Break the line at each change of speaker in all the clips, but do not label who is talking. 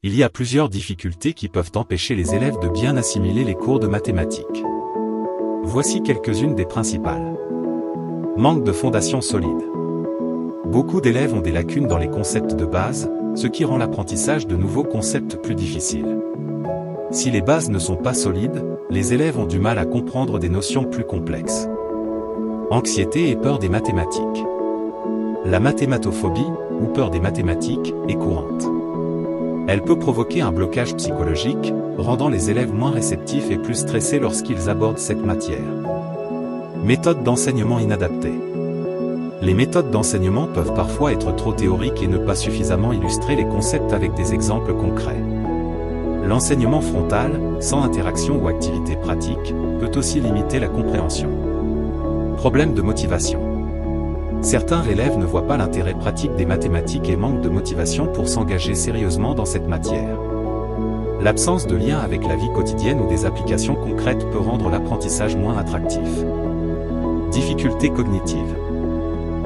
Il y a plusieurs difficultés qui peuvent empêcher les élèves de bien assimiler les cours de mathématiques. Voici quelques-unes des principales. Manque de fondation solide. Beaucoup d'élèves ont des lacunes dans les concepts de base, ce qui rend l'apprentissage de nouveaux concepts plus difficile. Si les bases ne sont pas solides, les élèves ont du mal à comprendre des notions plus complexes. Anxiété et peur des mathématiques. La mathématophobie, ou peur des mathématiques, est courante. Elle peut provoquer un blocage psychologique, rendant les élèves moins réceptifs et plus stressés lorsqu'ils abordent cette matière. Méthode d'enseignement inadaptée. Les méthodes d'enseignement peuvent parfois être trop théoriques et ne pas suffisamment illustrer les concepts avec des exemples concrets. L'enseignement frontal, sans interaction ou activité pratique, peut aussi limiter la compréhension. Problème de motivation. Certains élèves ne voient pas l'intérêt pratique des mathématiques et manquent de motivation pour s'engager sérieusement dans cette matière. L'absence de lien avec la vie quotidienne ou des applications concrètes peut rendre l'apprentissage moins attractif. Difficultés cognitives.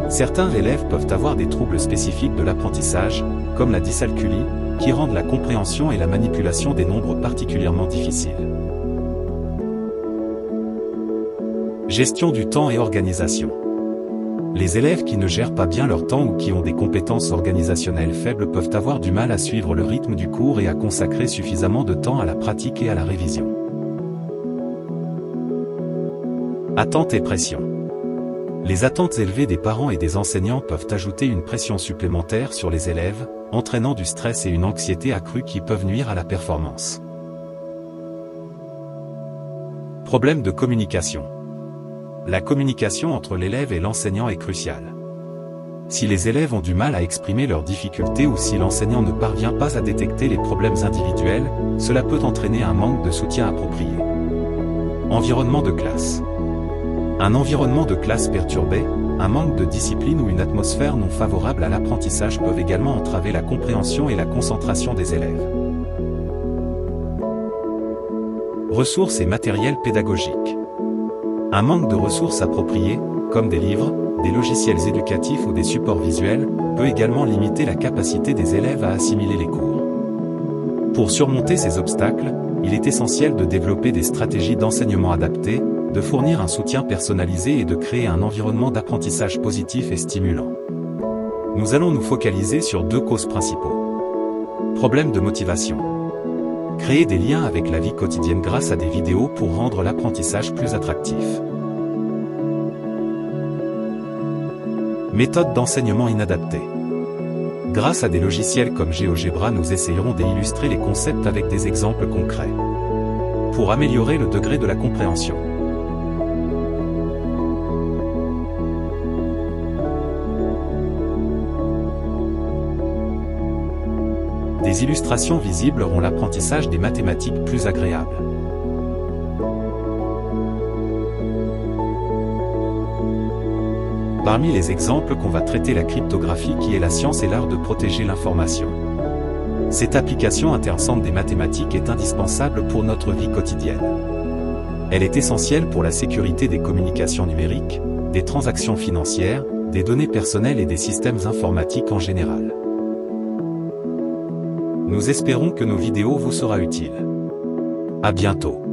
Certains élèves peuvent avoir des troubles spécifiques de l'apprentissage, comme la dyscalculie, qui rendent la compréhension et la manipulation des nombres particulièrement difficiles. Gestion du temps et organisation. Les élèves qui ne gèrent pas bien leur temps ou qui ont des compétences organisationnelles faibles peuvent avoir du mal à suivre le rythme du cours et à consacrer suffisamment de temps à la pratique et à la révision. Attentes et pression. Les attentes élevées des parents et des enseignants peuvent ajouter une pression supplémentaire sur les élèves, entraînant du stress et une anxiété accrue qui peuvent nuire à la performance. Problème de communication. La communication entre l'élève et l'enseignant est cruciale. Si les élèves ont du mal à exprimer leurs difficultés ou si l'enseignant ne parvient pas à détecter les problèmes individuels, cela peut entraîner un manque de soutien approprié. Environnement de classe. Un environnement de classe perturbé, un manque de discipline ou une atmosphère non favorable à l'apprentissage peuvent également entraver la compréhension et la concentration des élèves. Ressources et matériel pédagogique. Un manque de ressources appropriées, comme des livres, des logiciels éducatifs ou des supports visuels, peut également limiter la capacité des élèves à assimiler les cours. Pour surmonter ces obstacles, il est essentiel de développer des stratégies d'enseignement adaptées, de fournir un soutien personnalisé et de créer un environnement d'apprentissage positif et stimulant. Nous allons nous focaliser sur deux causes principaux. Problème de motivation. Créer des liens avec la vie quotidienne grâce à des vidéos pour rendre l'apprentissage plus attractif. Méthode d'enseignement inadaptée. Grâce à des logiciels comme GeoGebra, nous essayerons d'illustrer les concepts avec des exemples concrets. Pour améliorer le degré de la compréhension. Des illustrations visibles rend l'apprentissage des mathématiques plus agréable. Parmi les exemples qu'on va traiter, la cryptographie qui est la science et l'art de protéger l'information. Cette application intéressante des mathématiques est indispensable pour notre vie quotidienne. Elle est essentielle pour la sécurité des communications numériques, des transactions financières, des données personnelles et des systèmes informatiques en général. Nous espérons que nos vidéos vous seront utiles. À bientôt.